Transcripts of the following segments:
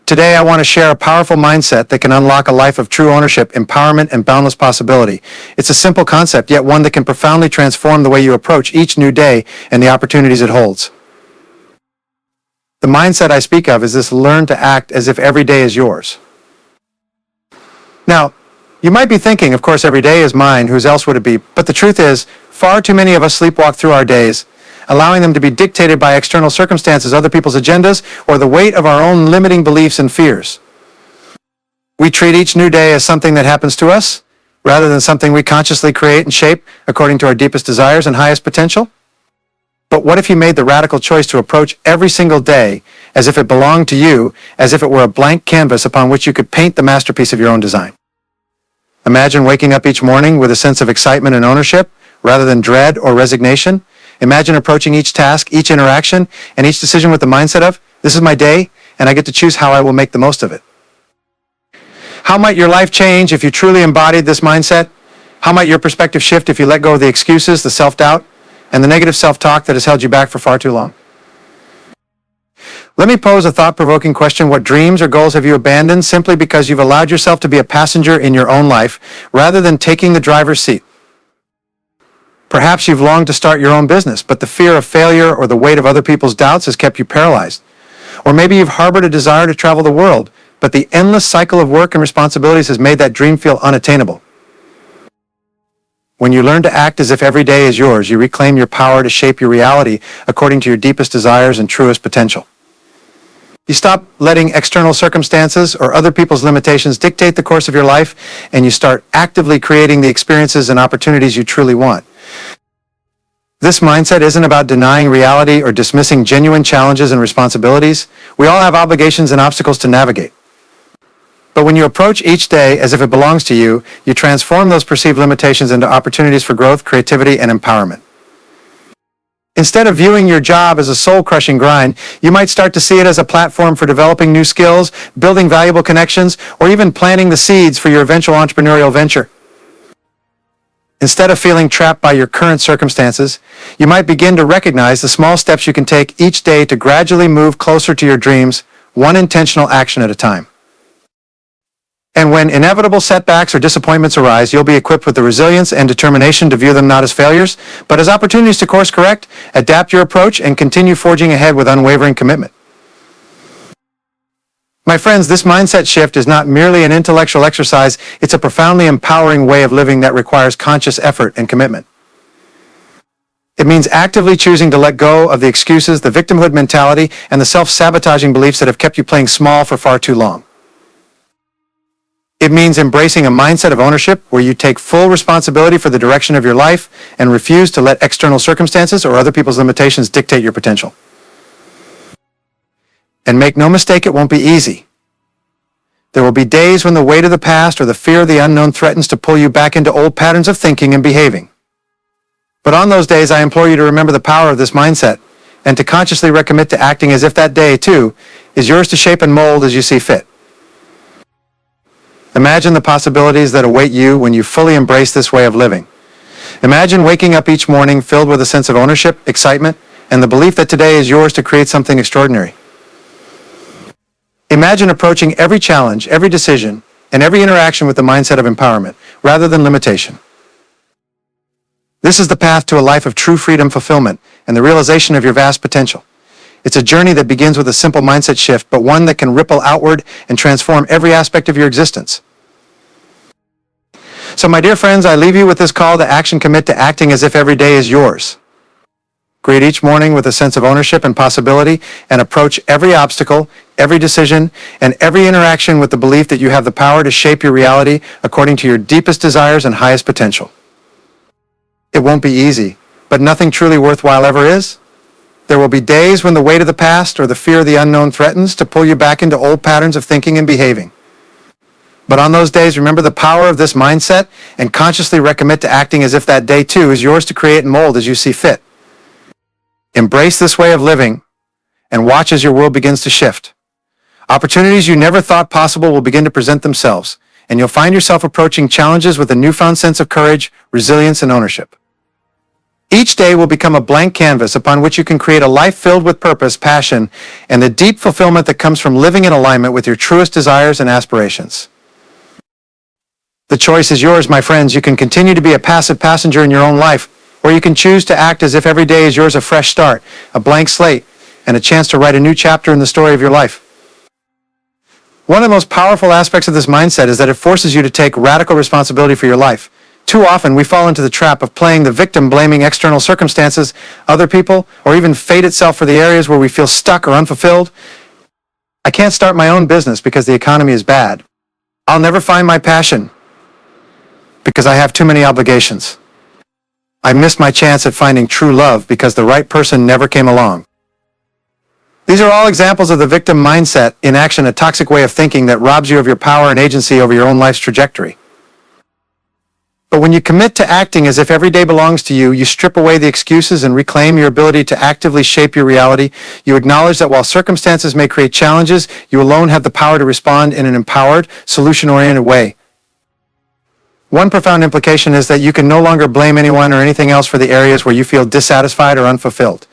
Today, I want to share a powerful mindset that can unlock a life of true ownership, empowerment, and boundless possibility. It's a simple concept, yet one that can profoundly transform the way you approach each new day and the opportunities it holds. The mindset I speak of is this: learn to act as if every day is yours. Now, you might be thinking, of course, every day is mine, whose else would it be? But the truth is, far too many of us sleepwalk through our days, allowing them to be dictated by external circumstances, other people's agendas, or the weight of our own limiting beliefs and fears. We treat each new day as something that happens to us, rather than something we consciously create and shape according to our deepest desires and highest potential. But what if you made the radical choice to approach every single day as if it belonged to you, as if it were a blank canvas upon which you could paint the masterpiece of your own design? Imagine waking up each morning with a sense of excitement and ownership, rather than dread or resignation. Imagine approaching each task, each interaction, and each decision with the mindset of, this is my day, and I get to choose how I will make the most of it. How might your life change if you truly embodied this mindset? How might your perspective shift if you let go of the excuses, the self-doubt, and the negative self-talk that has held you back for far too long? Let me pose a thought-provoking question. What dreams or goals have you abandoned simply because you've allowed yourself to be a passenger in your own life, rather than taking the driver's seat? Perhaps you've longed to start your own business, but the fear of failure or the weight of other people's doubts has kept you paralyzed. Or maybe you've harbored a desire to travel the world, but the endless cycle of work and responsibilities has made that dream feel unattainable. When you learn to act as if every day is yours, you reclaim your power to shape your reality according to your deepest desires and truest potential. You stop letting external circumstances or other people's limitations dictate the course of your life, and you start actively creating the experiences and opportunities you truly want. This mindset isn't about denying reality or dismissing genuine challenges and responsibilities. We all have obligations and obstacles to navigate. But when you approach each day as if it belongs to you, you transform those perceived limitations into opportunities for growth, creativity, and empowerment. Instead of viewing your job as a soul-crushing grind, you might start to see it as a platform for developing new skills, building valuable connections, or even planting the seeds for your eventual entrepreneurial venture. Instead of feeling trapped by your current circumstances, you might begin to recognize the small steps you can take each day to gradually move closer to your dreams, one intentional action at a time. And when inevitable setbacks or disappointments arise, you'll be equipped with the resilience and determination to view them not as failures, but as opportunities to course correct, adapt your approach, and continue forging ahead with unwavering commitment. My friends, this mindset shift is not merely an intellectual exercise, it's a profoundly empowering way of living that requires conscious effort and commitment. It means actively choosing to let go of the excuses, the victimhood mentality, and the self-sabotaging beliefs that have kept you playing small for far too long. It means embracing a mindset of ownership where you take full responsibility for the direction of your life and refuse to let external circumstances or other people's limitations dictate your potential. And make no mistake, it won't be easy. There will be days when the weight of the past or the fear of the unknown threatens to pull you back into old patterns of thinking and behaving. But on those days, I implore you to remember the power of this mindset and to consciously recommit to acting as if that day, too, is yours to shape and mold as you see fit. Imagine the possibilities that await you when you fully embrace this way of living. Imagine waking up each morning filled with a sense of ownership, excitement, and the belief that today is yours to create something extraordinary. Imagine approaching every challenge, every decision, and every interaction with the mindset of empowerment, rather than limitation. This is the path to a life of true freedom, fulfillment, and the realization of your vast potential. It's a journey that begins with a simple mindset shift, but one that can ripple outward and transform every aspect of your existence. So, my dear friends, I leave you with this call to action. Commit to acting as if every day is yours. Greet each morning with a sense of ownership and possibility, and approach every obstacle, every decision, and every interaction with the belief that you have the power to shape your reality according to your deepest desires and highest potential. It won't be easy, but nothing truly worthwhile ever is. There will be days when the weight of the past or the fear of the unknown threatens to pull you back into old patterns of thinking and behaving. But on those days, remember the power of this mindset and consciously recommit to acting as if that day, too, is yours to create and mold as you see fit. Embrace this way of living and watch as your world begins to shift. Opportunities you never thought possible will begin to present themselves, and you'll find yourself approaching challenges with a newfound sense of courage, resilience, and ownership. Each day will become a blank canvas upon which you can create a life filled with purpose, passion, and the deep fulfillment that comes from living in alignment with your truest desires and aspirations. The choice is yours, my friends. You can continue to be a passive passenger in your own life, or you can choose to act as if every day is yours a fresh start, a blank slate, and a chance to write a new chapter in the story of your life. One of the most powerful aspects of this mindset is that it forces you to take radical responsibility for your life. Too often, we fall into the trap of playing the victim, blaming external circumstances, other people, or even fate itself for the areas where we feel stuck or unfulfilled. I can't start my own business because the economy is bad. I'll never find my passion because I have too many obligations. I missed my chance at finding true love because the right person never came along. These are all examples of the victim mindset in action, a toxic way of thinking that robs you of your power and agency over your own life's trajectory. But when you commit to acting as if every day belongs to you, you strip away the excuses and reclaim your ability to actively shape your reality. You acknowledge that while circumstances may create challenges, you alone have the power to respond in an empowered, solution-oriented way. One profound implication is that you can no longer blame anyone or anything else for the areas where you feel dissatisfied or unfulfilled.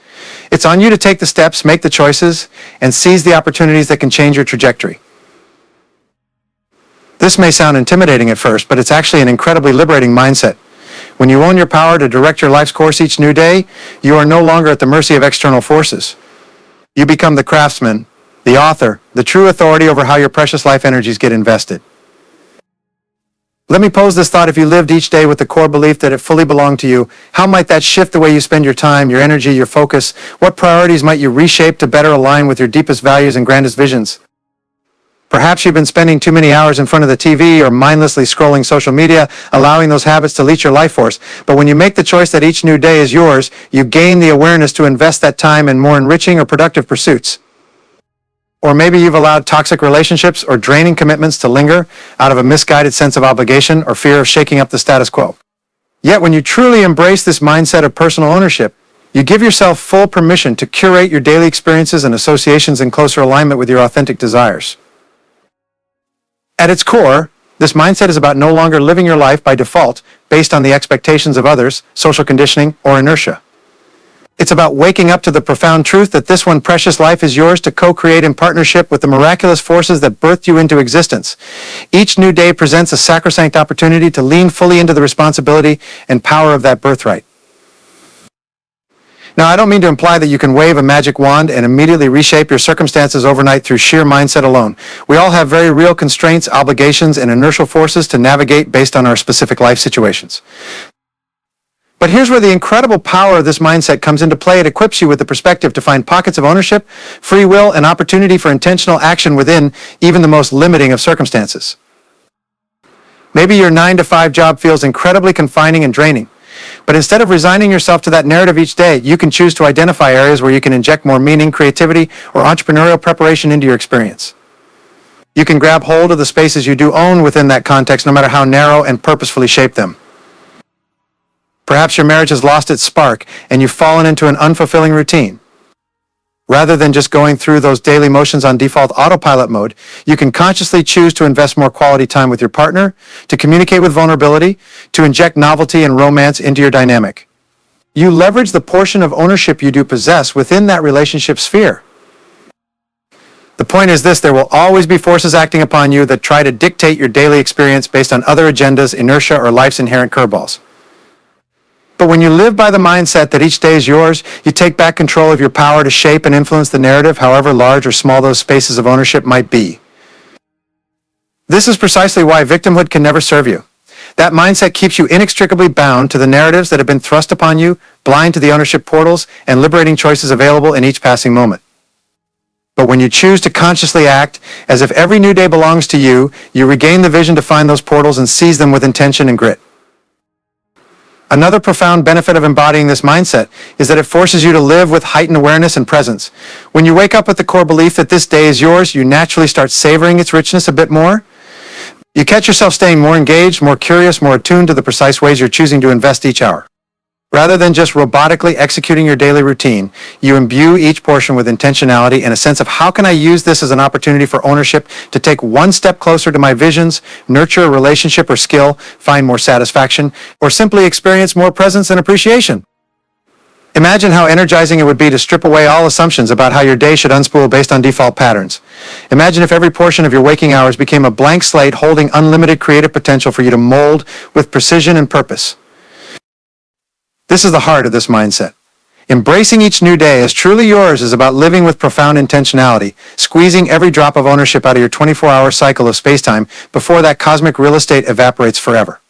It's on you to take the steps, make the choices, and seize the opportunities that can change your trajectory. This may sound intimidating at first, but it's actually an incredibly liberating mindset. When you own your power to direct your life's course each new day, you are no longer at the mercy of external forces. You become the craftsman, the author, the true authority over how your precious life energies get invested. Let me pose this thought: if you lived each day with the core belief that it fully belonged to you, how might that shift the way you spend your time, your energy, your focus? What priorities might you reshape to better align with your deepest values and grandest visions? Perhaps you've been spending too many hours in front of the TV or mindlessly scrolling social media, allowing those habits to leech your life force. But when you make the choice that each new day is yours, you gain the awareness to invest that time in more enriching or productive pursuits. Or maybe you've allowed toxic relationships or draining commitments to linger out of a misguided sense of obligation or fear of shaking up the status quo. Yet when you truly embrace this mindset of personal ownership, you give yourself full permission to curate your daily experiences and associations in closer alignment with your authentic desires. At its core, this mindset is about no longer living your life by default based on the expectations of others, social conditioning, or inertia. It's about waking up to the profound truth that this one precious life is yours to co-create in partnership with the miraculous forces that birthed you into existence. Each new day presents a sacrosanct opportunity to lean fully into the responsibility and power of that birthright. Now, I don't mean to imply that you can wave a magic wand and immediately reshape your circumstances overnight through sheer mindset alone. We all have very real constraints, obligations, and inertial forces to navigate based on our specific life situations. But here's where the incredible power of this mindset comes into play. It equips you with the perspective to find pockets of ownership, free will, and opportunity for intentional action within even the most limiting of circumstances. Maybe your 9-to-5 job feels incredibly confining and draining. But instead of resigning yourself to that narrative each day, you can choose to identify areas where you can inject more meaning, creativity, or entrepreneurial preparation into your experience. You can grab hold of the spaces you do own within that context, no matter how narrow, and purposefully shape them. Perhaps your marriage has lost its spark, and you've fallen into an unfulfilling routine. Rather than just going through those daily motions on default autopilot mode, you can consciously choose to invest more quality time with your partner, to communicate with vulnerability, to inject novelty and romance into your dynamic. You leverage the portion of ownership you do possess within that relationship sphere. The point is this: there will always be forces acting upon you that try to dictate your daily experience based on other agendas, inertia, or life's inherent curveballs. But when you live by the mindset that each day is yours, you take back control of your power to shape and influence the narrative, however large or small those spaces of ownership might be. This is precisely why victimhood can never serve you. That mindset keeps you inextricably bound to the narratives that have been thrust upon you, blind to the ownership portals and liberating choices available in each passing moment. But when you choose to consciously act as if every new day belongs to you, you regain the vision to find those portals and seize them with intention and grit. Another profound benefit of embodying this mindset is that it forces you to live with heightened awareness and presence. When you wake up with the core belief that this day is yours, you naturally start savoring its richness a bit more. You catch yourself staying more engaged, more curious, more attuned to the precise ways you're choosing to invest each hour. Rather than just robotically executing your daily routine, you imbue each portion with intentionality and a sense of how can I use this as an opportunity for ownership to take one step closer to my visions, nurture a relationship or skill, find more satisfaction, or simply experience more presence and appreciation. Imagine how energizing it would be to strip away all assumptions about how your day should unspool based on default patterns. Imagine if every portion of your waking hours became a blank slate holding unlimited creative potential for you to mold with precision and purpose. This is the heart of this mindset. Embracing each new day as truly yours is about living with profound intentionality, squeezing every drop of ownership out of your 24-hour cycle of space-time before that cosmic real estate evaporates forever.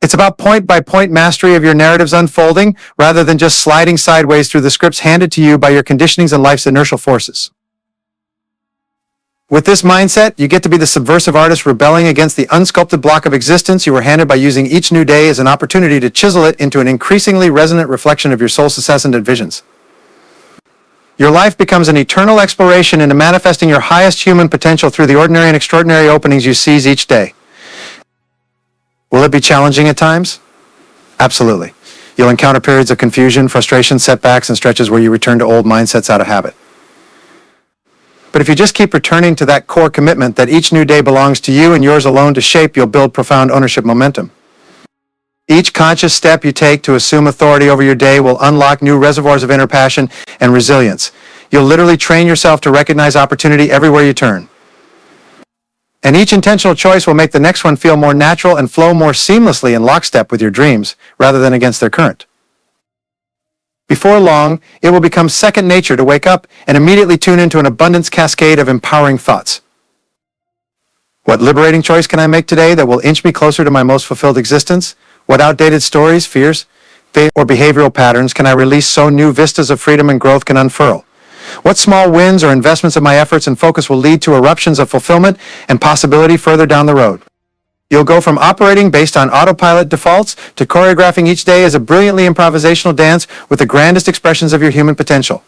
It's about point-by-point mastery of your narrative's unfolding rather than just sliding sideways through the scripts handed to you by your conditionings and life's inertial forces. With this mindset, you get to be the subversive artist rebelling against the unsculpted block of existence you were handed by using each new day as an opportunity to chisel it into an increasingly resonant reflection of your soul's ascendant visions. Your life becomes an eternal exploration into manifesting your highest human potential through the ordinary and extraordinary openings you seize each day. Will it be challenging at times? Absolutely. You'll encounter periods of confusion, frustration, setbacks, and stretches where you return to old mindsets out of habit. But if you just keep returning to that core commitment that each new day belongs to you and yours alone to shape, you'll build profound ownership momentum. Each conscious step you take to assume authority over your day will unlock new reservoirs of inner passion and resilience. You'll literally train yourself to recognize opportunity everywhere you turn. And each intentional choice will make the next one feel more natural and flow more seamlessly in lockstep with your dreams, rather than against their current. Before long, it will become second nature to wake up and immediately tune into an abundance cascade of empowering thoughts. What liberating choice can I make today that will inch me closer to my most fulfilled existence? What outdated stories, fears, or behavioral patterns can I release so new vistas of freedom and growth can unfurl? What small wins or investments of my efforts and focus will lead to eruptions of fulfillment and possibility further down the road? You'll go from operating based on autopilot defaults to choreographing each day as a brilliantly improvisational dance with the grandest expressions of your human potential.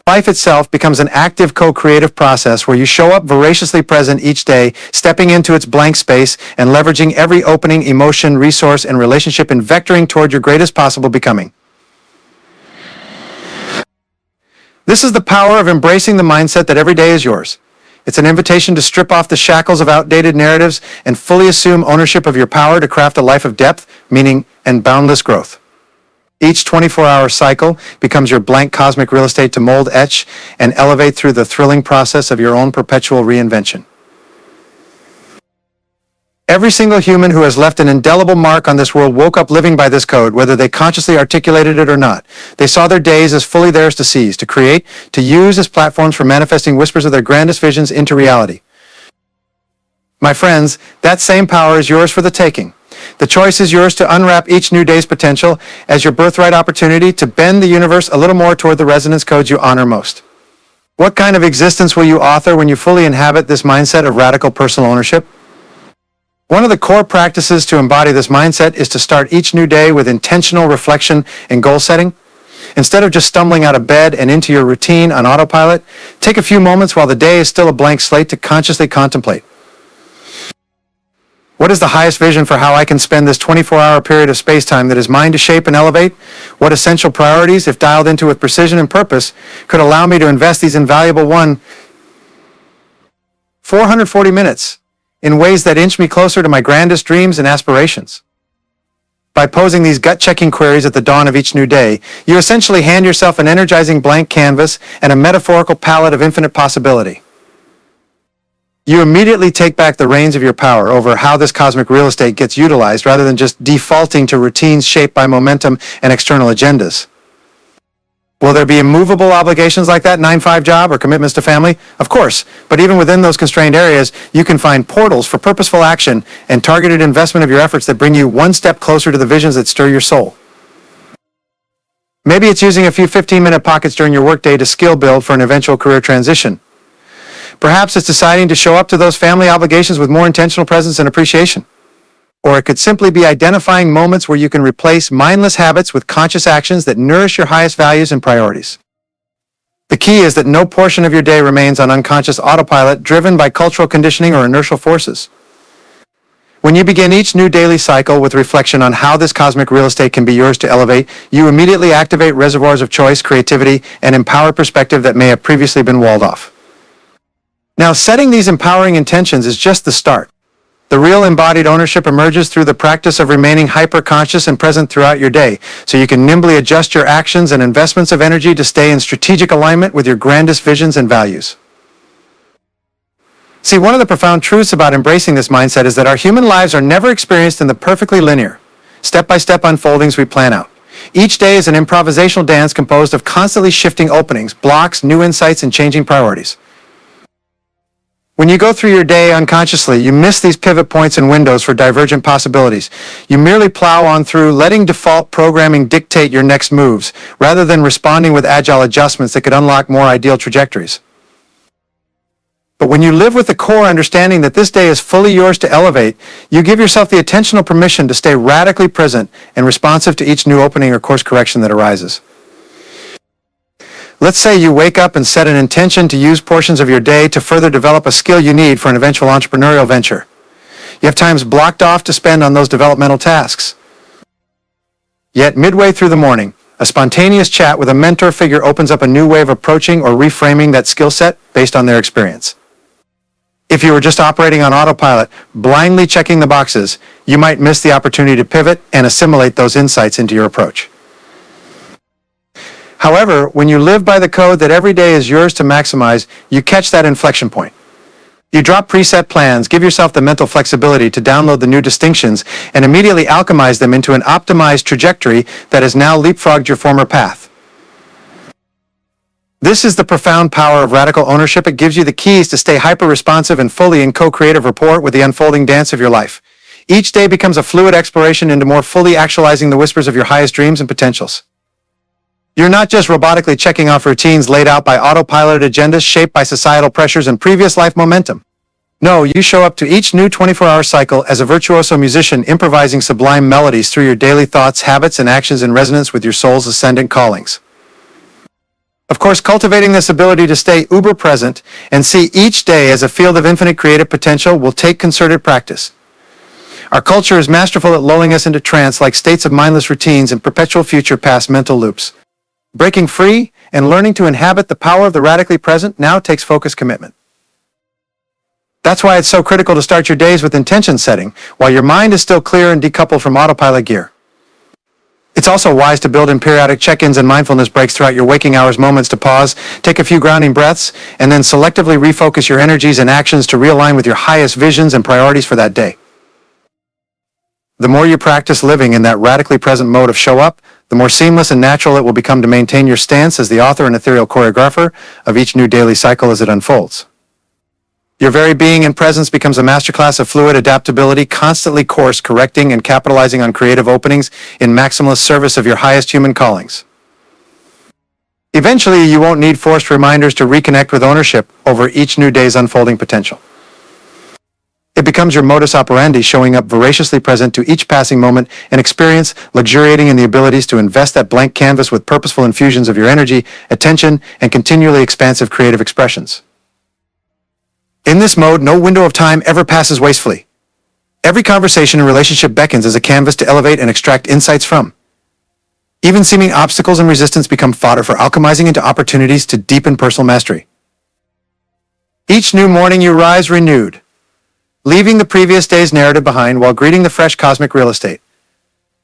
Life itself becomes an active co-creative process where you show up voraciously present each day, stepping into its blank space and leveraging every opening, emotion, resource, and relationship in vectoring toward your greatest possible becoming. This is the power of embracing the mindset that every day is yours. It's an invitation to strip off the shackles of outdated narratives and fully assume ownership of your power to craft a life of depth, meaning, and boundless growth. Each 24-hour cycle becomes your blank cosmic real estate to mold, etch, and elevate through the thrilling process of your own perpetual reinvention. Every single human who has left an indelible mark on this world woke up living by this code, whether they consciously articulated it or not. They saw their days as fully theirs to seize, to create, to use as platforms for manifesting whispers of their grandest visions into reality. My friends, that same power is yours for the taking. The choice is yours to unwrap each new day's potential as your birthright opportunity to bend the universe a little more toward the resonance codes you honor most. What kind of existence will you author when you fully inhabit this mindset of radical personal ownership? One of the core practices to embody this mindset is to start each new day with intentional reflection and goal setting. Instead of just stumbling out of bed and into your routine on autopilot, take a few moments while the day is still a blank slate to consciously contemplate. What is the highest vision for how I can spend this 24-hour period of space-time that is mine to shape and elevate? What essential priorities, if dialed into with precision and purpose, could allow me to invest these invaluable 440 minutes in ways that inch me closer to my grandest dreams and aspirations? By posing these gut-checking queries at the dawn of each new day, you essentially hand yourself an energizing blank canvas and a metaphorical palette of infinite possibility. You immediately take back the reins of your power over how this cosmic real estate gets utilized rather than just defaulting to routines shaped by momentum and external agendas. Will there be immovable obligations like that 9-to-5 job or commitments to family? Of course, but even within those constrained areas, you can find portals for purposeful action and targeted investment of your efforts that bring you one step closer to the visions that stir your soul. Maybe it's using a few 15-minute pockets during your workday to skill build for an eventual career transition. Perhaps it's deciding to show up to those family obligations with more intentional presence and appreciation. Or it could simply be identifying moments where you can replace mindless habits with conscious actions that nourish your highest values and priorities. The key is that no portion of your day remains on unconscious autopilot driven by cultural conditioning or inertial forces. When you begin each new daily cycle with reflection on how this cosmic real estate can be yours to elevate, you immediately activate reservoirs of choice, creativity, and empowered perspective that may have previously been walled off. Now, setting these empowering intentions is just the start. The real embodied ownership emerges through the practice of remaining hyper-conscious and present throughout your day, so you can nimbly adjust your actions and investments of energy to stay in strategic alignment with your grandest visions and values. See, one of the profound truths about embracing this mindset is that our human lives are never experienced in the perfectly linear, step-by-step unfoldings we plan out. Each day is an improvisational dance composed of constantly shifting openings, blocks, new insights, and changing priorities. When you go through your day unconsciously, you miss these pivot points and windows for divergent possibilities. You merely plow on through, letting default programming dictate your next moves, rather than responding with agile adjustments that could unlock more ideal trajectories. But when you live with the core understanding that this day is fully yours to elevate, you give yourself the attentional permission to stay radically present and responsive to each new opening or course correction that arises. Let's say you wake up and set an intention to use portions of your day to further develop a skill you need for an eventual entrepreneurial venture. You have times blocked off to spend on those developmental tasks. Yet midway through the morning, a spontaneous chat with a mentor figure opens up a new way of approaching or reframing that skill set based on their experience. If you were just operating on autopilot, blindly checking the boxes, you might miss the opportunity to pivot and assimilate those insights into your approach. However, when you live by the code that every day is yours to maximize, you catch that inflection point. You drop preset plans, give yourself the mental flexibility to download the new distinctions, and immediately alchemize them into an optimized trajectory that has now leapfrogged your former path. This is the profound power of radical ownership. It gives you the keys to stay hyper-responsive and fully in co-creative rapport with the unfolding dance of your life. Each day becomes a fluid exploration into more fully actualizing the whispers of your highest dreams and potentials. You're not just robotically checking off routines laid out by autopiloted agendas shaped by societal pressures and previous life momentum. No, you show up to each new 24-hour cycle as a virtuoso musician improvising sublime melodies through your daily thoughts, habits, and actions in resonance with your soul's ascendant callings. Of course, cultivating this ability to stay uber present and see each day as a field of infinite creative potential will take concerted practice. Our culture is masterful at lulling us into trance like states of mindless routines and perpetual future past mental loops. Breaking free and learning to inhabit the power of the radically present now takes focused commitment. That's why it's so critical to start your days with intention setting while your mind is still clear and decoupled from autopilot gear. It's also wise to build in periodic check-ins and mindfulness breaks throughout your waking hours, moments to pause, take a few grounding breaths, and then selectively refocus your energies and actions to realign with your highest visions and priorities for that day. The more you practice living in that radically present mode of show up, the more seamless and natural it will become to maintain your stance as the author and ethereal choreographer of each new daily cycle as it unfolds. Your very being and presence becomes a masterclass of fluid adaptability, constantly course correcting and capitalizing on creative openings in maximalist service of your highest human callings. Eventually, you won't need forced reminders to reconnect with ownership over each new day's unfolding potential. It becomes your modus operandi, showing up voraciously present to each passing moment and experience, luxuriating in the abilities to invest that blank canvas with purposeful infusions of your energy, attention, and continually expansive creative expressions. In this mode, no window of time ever passes wastefully. Every conversation and relationship beckons as a canvas to elevate and extract insights from. Even seeming obstacles and resistance become fodder for alchemizing into opportunities to deepen personal mastery. Each new morning you rise renewed, leaving the previous day's narrative behind while greeting the fresh cosmic real estate.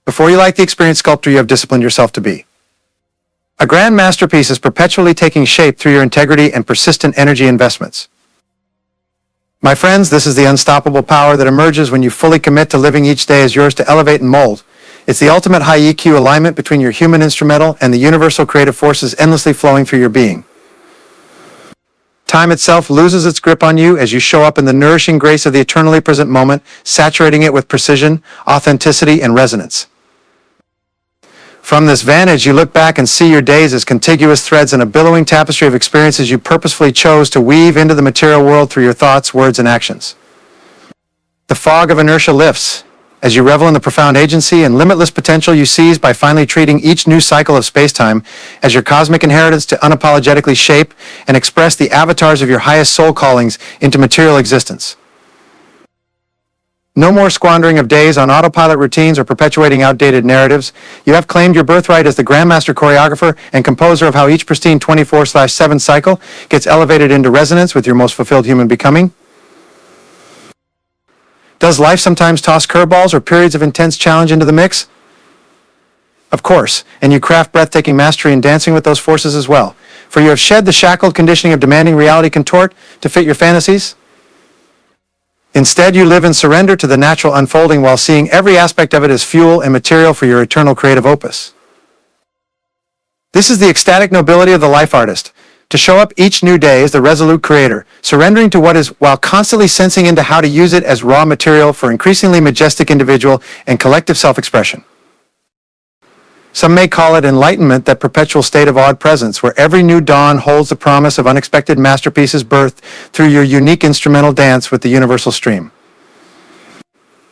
Before you like the experienced sculptor you have disciplined yourself to be. A grand masterpiece is perpetually taking shape through your integrity and persistent energy investments. My friends, this is the unstoppable power that emerges when you fully commit to living each day as yours to elevate and mold. It's the ultimate high EQ alignment between your human instrumental and the universal creative forces endlessly flowing through your being. Time itself loses its grip on you as you show up in the nourishing grace of the eternally present moment, saturating it with precision, authenticity, and resonance. From this vantage, you look back and see your days as contiguous threads in a billowing tapestry of experiences you purposefully chose to weave into the material world through your thoughts, words, and actions. The fog of inertia lifts as you revel in the profound agency and limitless potential you seize by finally treating each new cycle of space-time as your cosmic inheritance to unapologetically shape and express the avatars of your highest soul callings into material existence. No more squandering of days on autopilot routines or perpetuating outdated narratives. You have claimed your birthright as the grandmaster choreographer and composer of how each pristine 24/7 cycle gets elevated into resonance with your most fulfilled human becoming. Does life sometimes toss curveballs or periods of intense challenge into the mix? Of course, and you craft breathtaking mastery in dancing with those forces as well. For you have shed the shackled conditioning of demanding reality contort to fit your fantasies. Instead, you live in surrender to the natural unfolding while seeing every aspect of it as fuel and material for your eternal creative opus. This is the ecstatic nobility of the life artist, to show up each new day as the resolute creator, surrendering to what is while constantly sensing into how to use it as raw material for increasingly majestic individual and collective self-expression. Some may call it enlightenment, that perpetual state of awed presence, where every new dawn holds the promise of unexpected masterpieces birthed through your unique instrumental dance with the universal stream.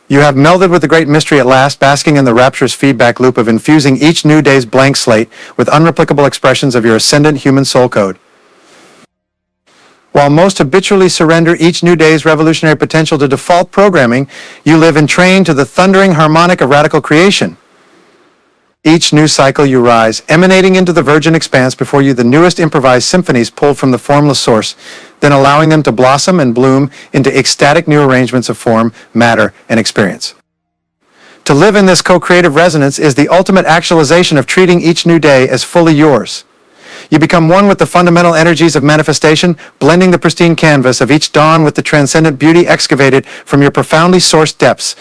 You have melded with the great mystery at last, basking in the rapturous feedback loop of infusing each new day's blank slate with unreplicable expressions of your ascendant human soul code. While most habitually surrender each new day's revolutionary potential to default programming, you live entrained to the thundering harmonic of radical creation. Each new cycle you rise, emanating into the virgin expanse before you the newest improvised symphonies pulled from the formless source, then allowing them to blossom and bloom into ecstatic new arrangements of form, matter, and experience. To live in this co-creative resonance is the ultimate actualization of treating each new day as fully yours. You become one with the fundamental energies of manifestation, blending the pristine canvas of each dawn with the transcendent beauty excavated from your profoundly sourced depths.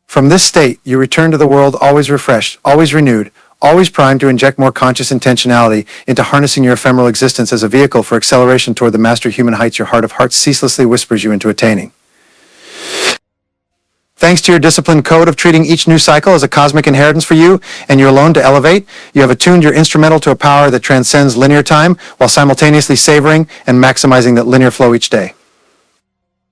From this state, you return to the world always refreshed, always renewed, always primed to inject more conscious intentionality into harnessing your ephemeral existence as a vehicle for acceleration toward the master human heights your heart of hearts ceaselessly whispers you into attaining. Thanks to your disciplined code of treating each new cycle as a cosmic inheritance for you and you're alone to elevate, you have attuned your instrumental to a power that transcends linear time while simultaneously savoring and maximizing that linear flow each day.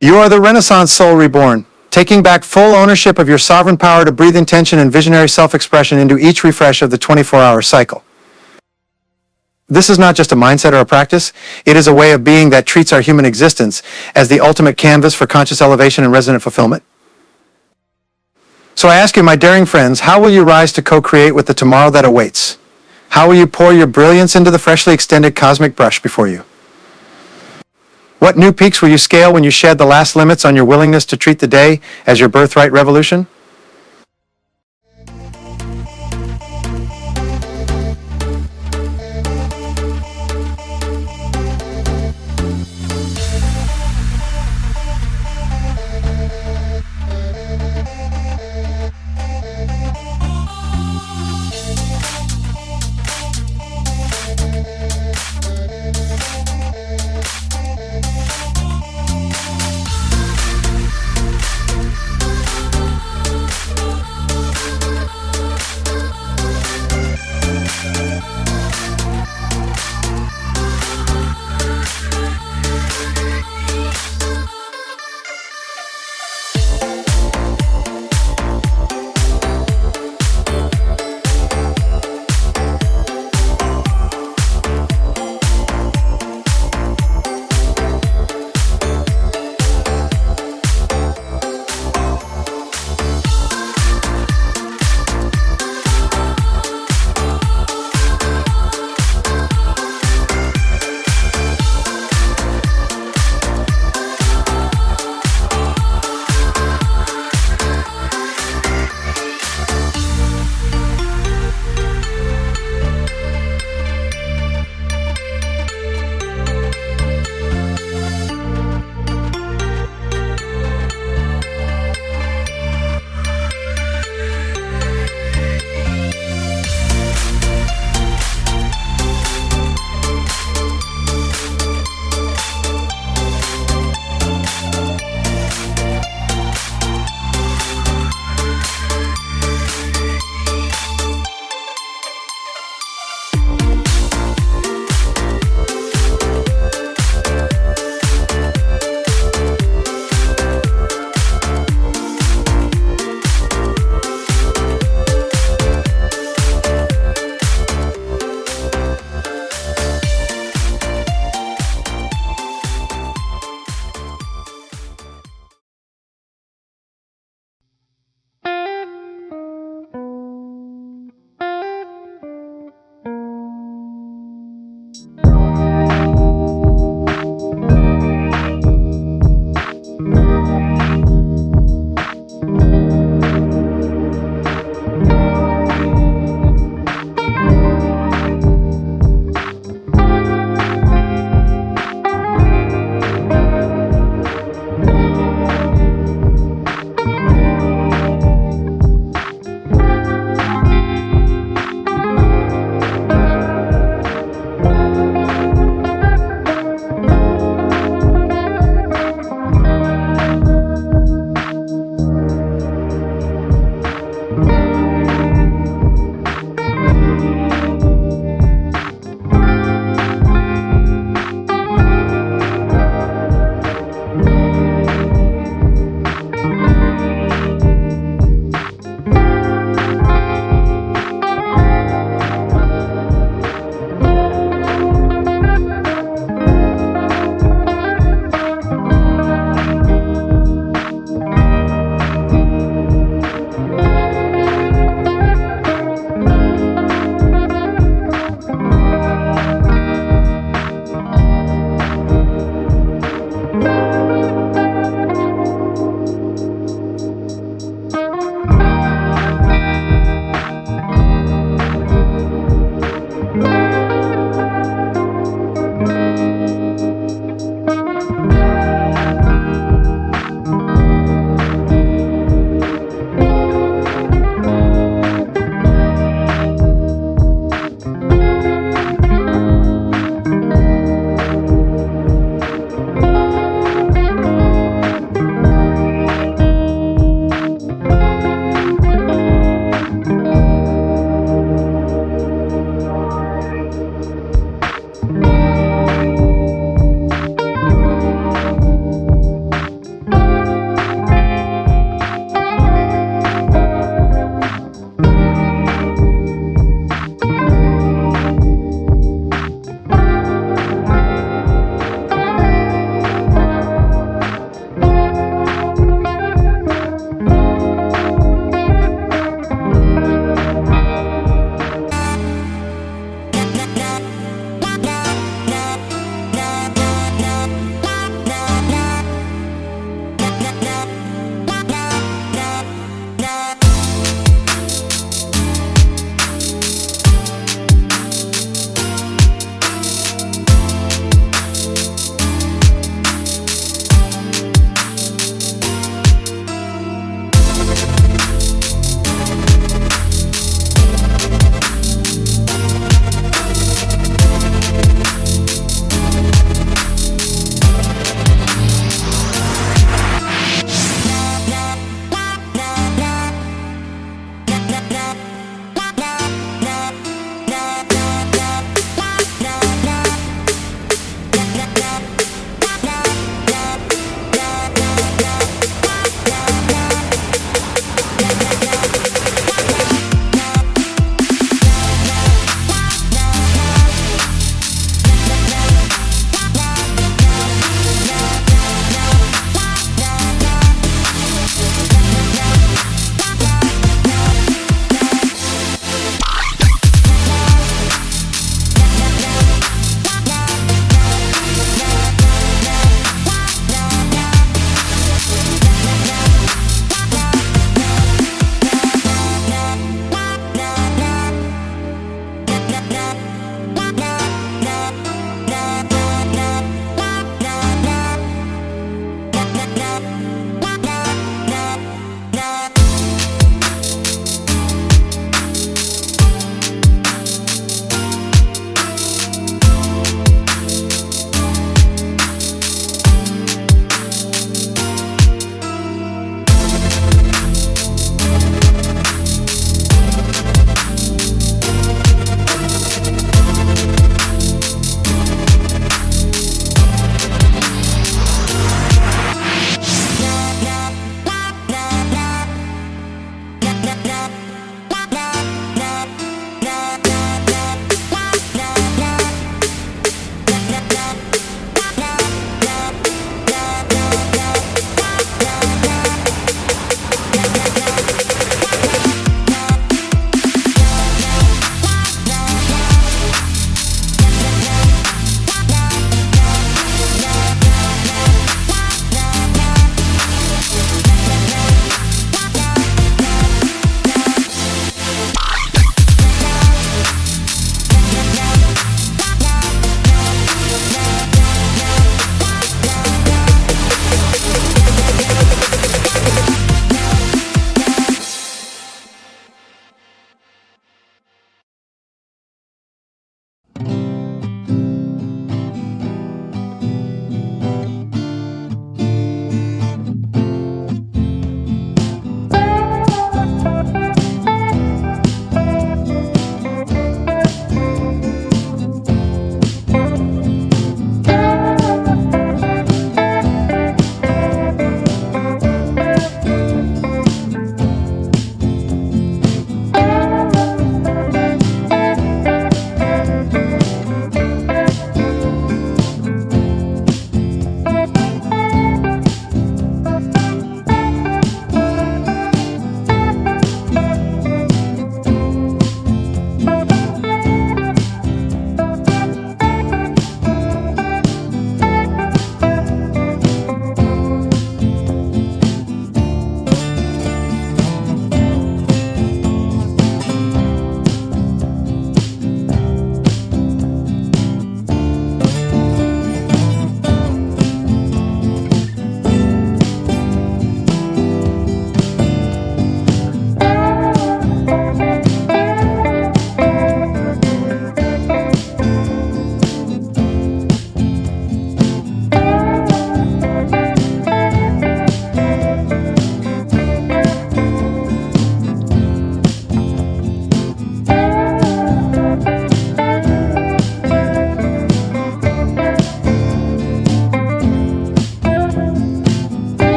You are the Renaissance soul reborn, taking back full ownership of your sovereign power to breathe intention and visionary self-expression into each refresh of the 24-hour cycle. This is not just a mindset or a practice, it is a way of being that treats our human existence as the ultimate canvas for conscious elevation and resonant fulfillment. So I ask you, my daring friends, how will you rise to co-create with the tomorrow that awaits? How will you pour your brilliance into the freshly extended cosmic brush before you? What new peaks will you scale when you shed the last limits on your willingness to treat the day as your birthright revolution?